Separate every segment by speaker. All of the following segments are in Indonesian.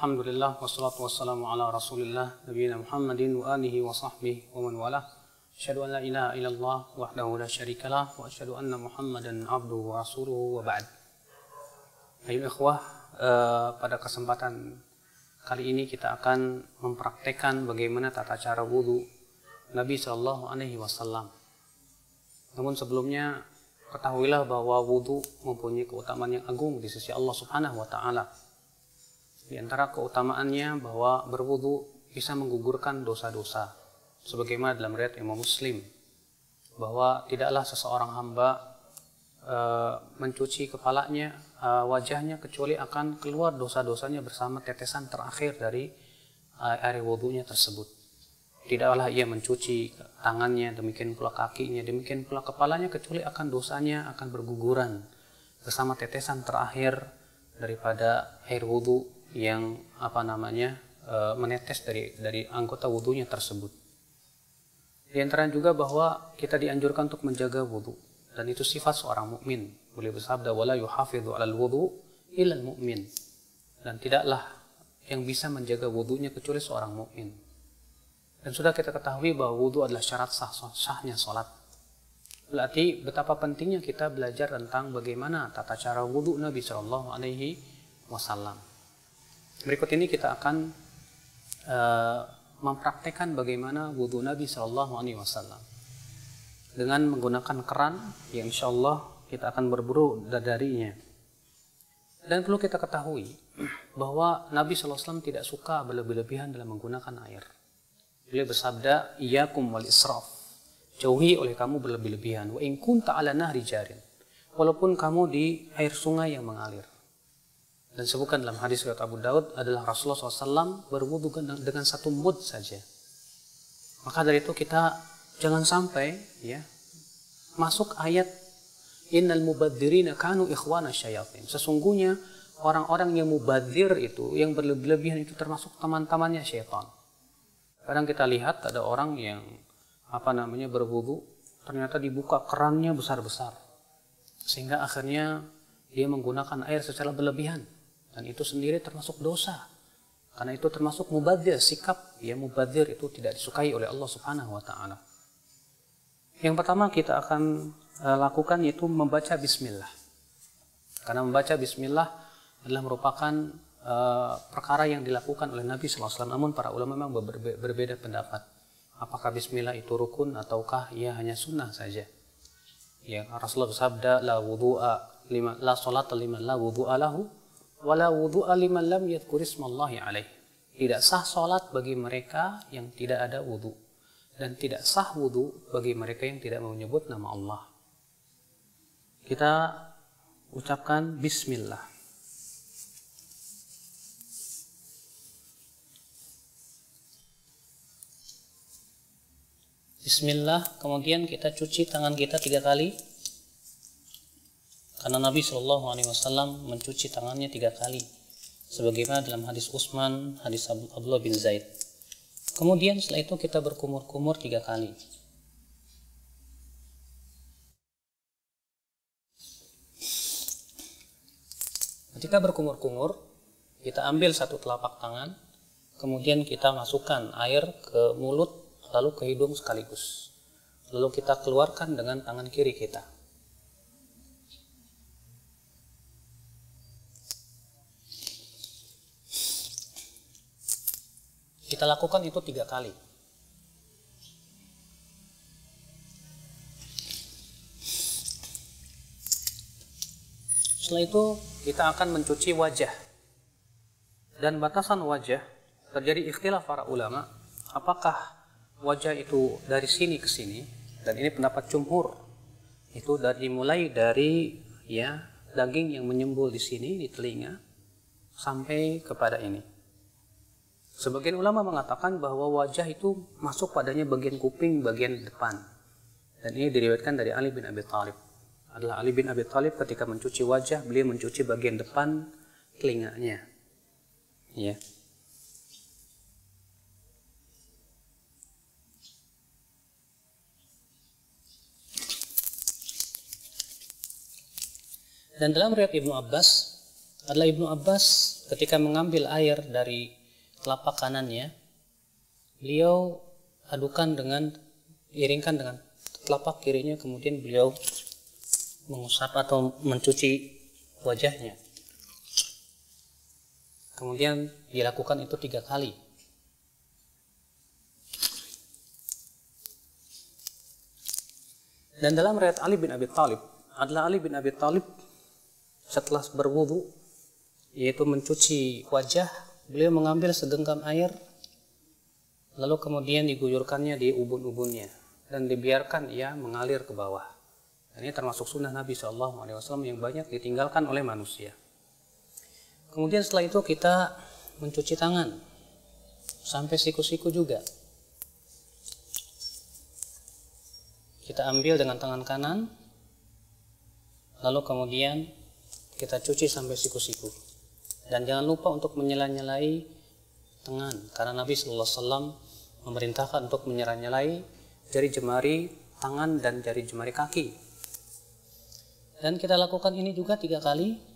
Speaker 1: Alhamdulillah wassalatu wassalamu ala Rasulillah nabiyina Muhammadin wa alihi wa sahbihi wa man walah. Asyhadu an la ilaha illallah wahdahu la syarikalah wa asyhadu anna Muhammadan abduhu wa rasuluhu wa ba'd. Ayo ikhwah, pada kesempatan kali ini kita akan mempraktekkan bagaimana tata cara wudu Nabi sallallahu alaihi wasallam. Namun sebelumnya ketahuilah bahwa wudu mempunyai keutamaan yang agung di sisi Allah Subhanahu wa taala. Di antara keutamaannya bahwa berwudu bisa menggugurkan dosa-dosa. Sebagaimana dalam riwayat Imam Muslim, bahwa tidaklah seseorang hamba mencuci kepalanya, wajahnya, kecuali akan keluar dosa-dosanya bersama tetesan terakhir dari air wudunya tersebut. Tidaklah ia mencuci tangannya, demikian pula kakinya, demikian pula kepalanya, kecuali akan dosanya akan berguguran bersama tetesan terakhir daripada air wudu yang menetes dari anggota wudunya tersebut. Di antara juga bahwa kita dianjurkan untuk menjaga wudu, dan itu sifat seorang mukmin. Beliau bersabda, wala yuhafidhu 'alal wudu illa al-mu'min. Dan tidaklah yang bisa menjaga wudunya kecuali seorang mukmin. Dan sudah kita ketahui bahwa wudu adalah syarat sahnya salat. Berarti betapa pentingnya kita belajar tentang bagaimana tata cara wudu Nabi sallallahu alaihi wasallam. Berikut ini kita akan mempraktekkan bagaimana wudu Nabi sallallahu alaihi wasallam dengan menggunakan keran yang insya Allah kita akan berburu darinya. Dan perlu kita ketahui bahwa Nabi sallallahu alaihi wasallam tidak suka berlebih-lebihan dalam menggunakan air. Beliau bersabda, iyyakum wal israf, jauhi oleh kamu berlebih-lebihan, wa in kunta ala nahri jarin, walaupun kamu di air sungai yang mengalir. Dan sebutkan dalam hadis riwayat Abu Daud adalah Rasulullah SAW berwudu dengan satu mud saja. Maka dari itu kita jangan sampai masuk ayat innal mubadzirina kanu ikhwana syayatin. Sesungguhnya orang-orang yang mubadzir itu, yang berlebihan itu termasuk teman-temannya syaitan. Kadang kita lihat ada orang yang berwudu, ternyata dibuka kerannya besar-besar, sehingga akhirnya dia menggunakan air secara berlebihan. Dan itu sendiri termasuk dosa. Karena itu termasuk mubadzir, sikap mubadzir itu tidak disukai oleh Allah Subhanahu wa taala. Yang pertama kita akan lakukan yaitu membaca bismillah. Karena membaca bismillah adalah merupakan perkara yang dilakukan oleh Nabi sallallahu alaihi wasallam. Namun para ulama memang berbeda pendapat. Apakah bismillah itu rukun ataukah ia hanya sunnah saja? Ya, Rasulullah bersabda, la salata liman la wudu'a lahu wala wudu'a liman lam yadhkur ismallahi alaih. Tidak sah salat bagi mereka yang tidak ada wudu, dan tidak sah wudu bagi mereka yang tidak menyebut nama Allah. Kita ucapkan bismillah. Bismillah, kemudian kita cuci tangan kita 3 kali. Karena Nabi Shallallahu Alaihi Wasallam mencuci tangannya 3 kali, sebagaimana dalam hadis Utsman, hadis Abdullah bin Zaid. Kemudian setelah itu kita berkumur-kumur 3 kali. Ketika berkumur-kumur, kita ambil satu telapak tangan, kemudian kita masukkan air ke mulut, lalu ke hidung sekaligus. Lalu kita keluarkan dengan tangan kiri kita. Kita lakukan itu 3 kali. Setelah itu kita akan mencuci wajah. Dan batasan wajah terjadi ikhtilaf para ulama, apakah wajah itu dari sini ke sini, dan ini pendapat jumhur, itu mulai dari daging yang menyembul di sini, di telinga, sampai kepada ini. Sebagian ulama mengatakan bahwa wajah itu masuk padanya bagian kuping, bagian depan. Dan ini diriwayatkan dari Ali bin Abi Thalib. Adalah Ali bin Abi Thalib ketika mencuci wajah, beliau mencuci bagian depan telinganya. Ya. Dan dalam riwayat Ibnu Abbas adalah Ibnu Abbas ketika mengambil air dari telapak kanannya, beliau iringkan dengan telapak kirinya, kemudian beliau mengusap atau mencuci wajahnya. Kemudian dilakukan itu 3 kali. Dan dalam riwayat Ali bin Abi Thalib, adalah Ali bin Abi Thalib setelah berwudu, yaitu mencuci wajah, beliau mengambil segenggam air, lalu kemudian diguyurkannya di ubun-ubunnya dan dibiarkan ia mengalir ke bawah. Dan ini termasuk sunnah Nabi SAW yang banyak ditinggalkan oleh manusia. Kemudian setelah itu kita mencuci tangan sampai siku-siku juga. Kita ambil dengan tangan kanan, lalu kemudian kita cuci sampai siku-siku. Dan jangan lupa untuk menyela-nyelai tangan, karena Nabi SAW memerintahkan untuk menyela-nyelai jari jemari tangan dan jari jemari kaki. Dan kita lakukan ini juga 3 kali.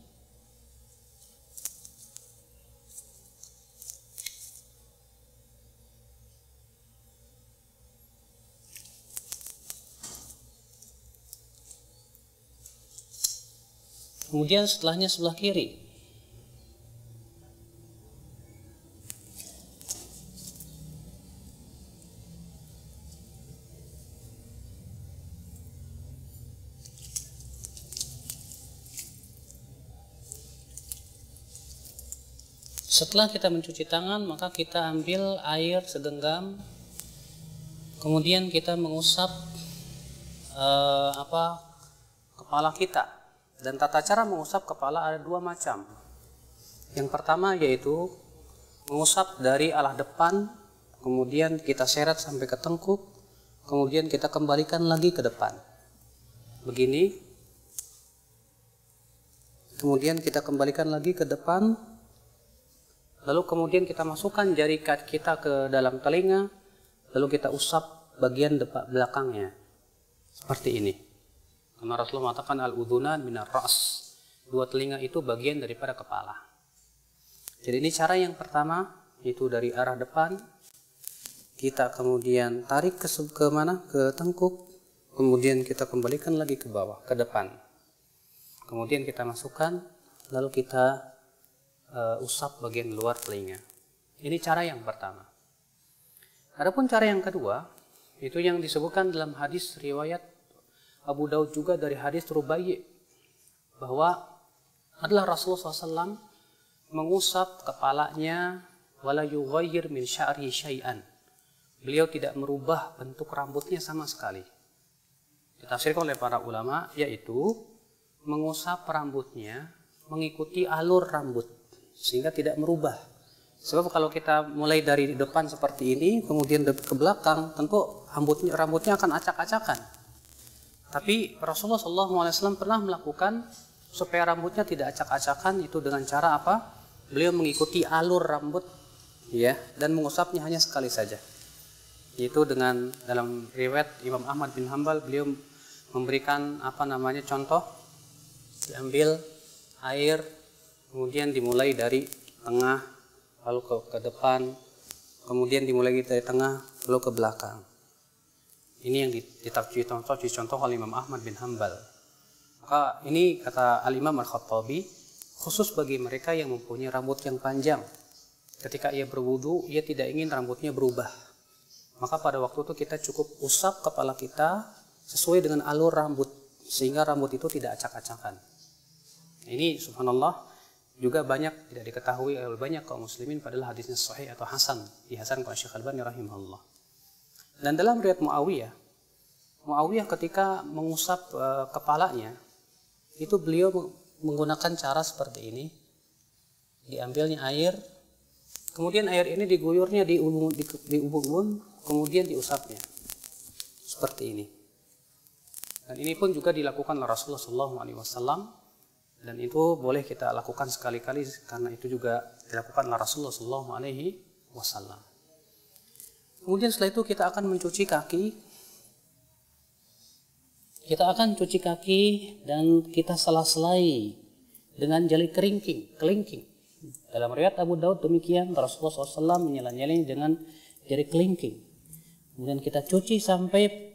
Speaker 1: Kemudian setelahnya sebelah kiri. Setelah kita mencuci tangan, maka kita ambil air segenggam, kemudian kita mengusap kepala kita. Dan tata cara mengusap kepala ada 2 macam. Yang pertama yaitu mengusap dari arah depan, kemudian kita seret sampai ke tengkuk, kemudian kita kembalikan lagi ke depan. Begini. Kemudian kita kembalikan lagi ke depan. Lalu kemudian kita masukkan jari kita ke dalam telinga, lalu kita usap bagian belakangnya. Seperti ini. Karena Rasulullah mengatakan al-udhunan minar ra's. 2 telinga itu bagian daripada kepala. Jadi ini cara yang pertama, itu dari arah depan. Kita kemudian tarik ke mana? Ke tengkuk. Kemudian kita kembalikan lagi ke bawah, ke depan. Kemudian kita masukkan, lalu kita usap bagian luar telinga. Ini cara yang pertama. Adapun cara yang kedua, itu yang disebutkan dalam hadis riwayat Abu Daud juga dari hadis Rubai', bahwa adalah Rasulullah SAW mengusap kepalanya wala yughayyir min sya'ri syai'an. Beliau tidak merubah bentuk rambutnya sama sekali. Ditafsirkan oleh para ulama, yaitu mengusap rambutnya mengikuti alur rambut sehingga tidak merubah. Sebab kalau kita mulai dari depan seperti ini, kemudian ke belakang, tentu rambutnya akan acak-acakan. Tapi Rasulullah SAW pernah melakukan supaya rambutnya tidak acak-acakan, itu dengan cara apa? Beliau mengikuti alur rambut, ya, dan mengusapnya hanya sekali saja. Yaitu dengan dalam riwayat Imam Ahmad bin Hanbal, beliau memberikan contoh, diambil air, kemudian dimulai dari tengah, lalu ke depan, kemudian dimulai dari tengah, lalu ke belakang. Ini yang dicontoh oleh Imam Ahmad bin Hanbal. Maka ini kata Al-Imam Al-Khattabi, khusus bagi mereka yang mempunyai rambut yang panjang. Ketika ia berwudu, ia tidak ingin rambutnya berubah. Maka pada waktu itu kita cukup usap kepala kita sesuai dengan alur rambut, sehingga rambut itu tidak acak-acakan. Ini subhanallah juga banyak tidak diketahui oleh banyak kaum muslimin, padahal hadisnya sahih atau hasan, dihasankan oleh Syekh Al-Albani rahimahullah. Dan dalam riwayat Muawiyah ketika mengusap kepalanya, itu beliau menggunakan cara seperti ini. Diambilnya air, kemudian air ini diguyurnya di ubun-ubun, kemudian diusapnya. Seperti ini. Dan ini pun juga dilakukan oleh Rasulullah SAW, dan itu boleh kita lakukan sekali-kali karena itu juga dilakukan oleh Rasulullah SAW. Kemudian setelah itu kita akan mencuci kaki. Kita akan cuci kaki dan kita sela-selai dengan jari kelingking. Dalam riwayat Abu Daud demikian, Rasulullah SAW menyela-nyelanya dengan jari kelingking. Kemudian kita cuci sampai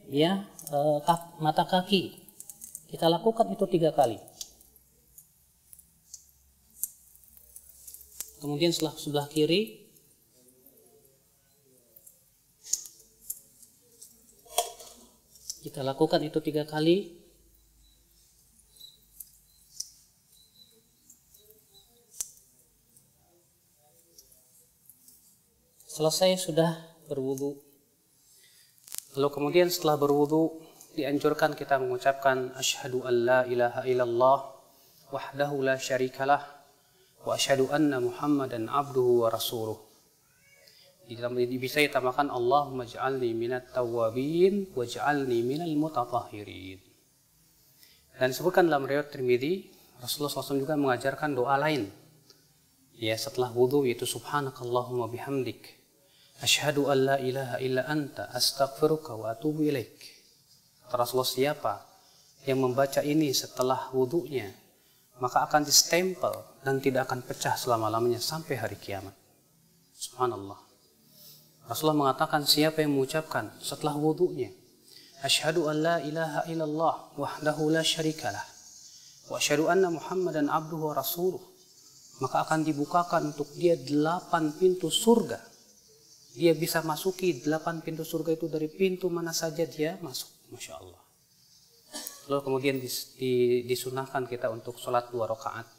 Speaker 1: mata kaki. Kita lakukan itu 3 kali. Kemudian sebelah kiri kita lakukan itu 3 kali. Selesai sudah berwudu. Lalu kemudian setelah berwudu dianjurkan kita mengucapkan asyhadu an la ilaha illallah wahdahu la syarikalah wa asyhadu anna Muhammadan abduhu wa rasuluh. Bisa ditambahkan Allahumma ij'alni minat tawwabin waj'alni minal mutatahhirin. Dan disebutkan dalam riwayat Tirmidzi, Rasulullah SAW juga mengajarkan doa lain. Ya, setelah wudu, yaitu subhanakallahumma bihamdik asyhadu an la ilaha illa anta astaghfiruka wa atubu ilaik. Rasulullah, siapa yang membaca ini setelah wudunya, maka akan distempel dan tidak akan pecah selama-lamanya sampai hari kiamat. Subhanallah. Rasulullah mengatakan, siapa yang mengucapkan setelah wudunya asyhadu an la ilaha illallah wahdahu la syarikalah wa asyhadu anna Muhammadan abduhu wa rasuluh, maka akan dibukakan untuk dia 8 pintu surga. Dia bisa masuki 8 pintu surga itu dari pintu mana saja dia masuk. Masya Allah. Lalu kemudian disunahkan kita untuk sholat 2 rakaat.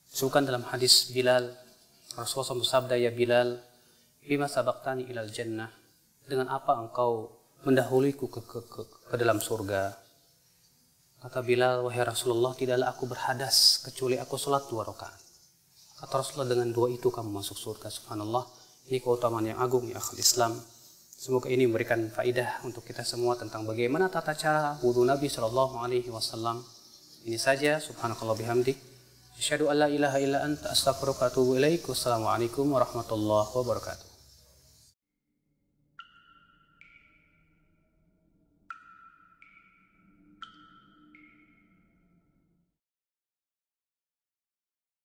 Speaker 1: Disebutkan dalam hadis Bilal, Rasulullah bersabda, ya Bilal, bima sabaqtani ilal jannah, dengan apa engkau mendahuliku ke dalam surga? Kata Bilal, wahai Rasulullah, tidaklah aku berhadas kecuali aku sholat 2 rakaat. Kata Rasulullah, dengan 2 itu kamu masuk surga. Subhanallah. Ini keutamaan yang agung ya akhul Islam. Semoga ini memberikan faidah untuk kita semua tentang bagaimana tata cara wudu Nabi SAW. Ini saja. Subhanakallah bihamdik. Asyhadu an la ilaha illa anta astaghfiruka wa atubu ilaik. Wassalamualaikum warahmatullahi wabarakatuh.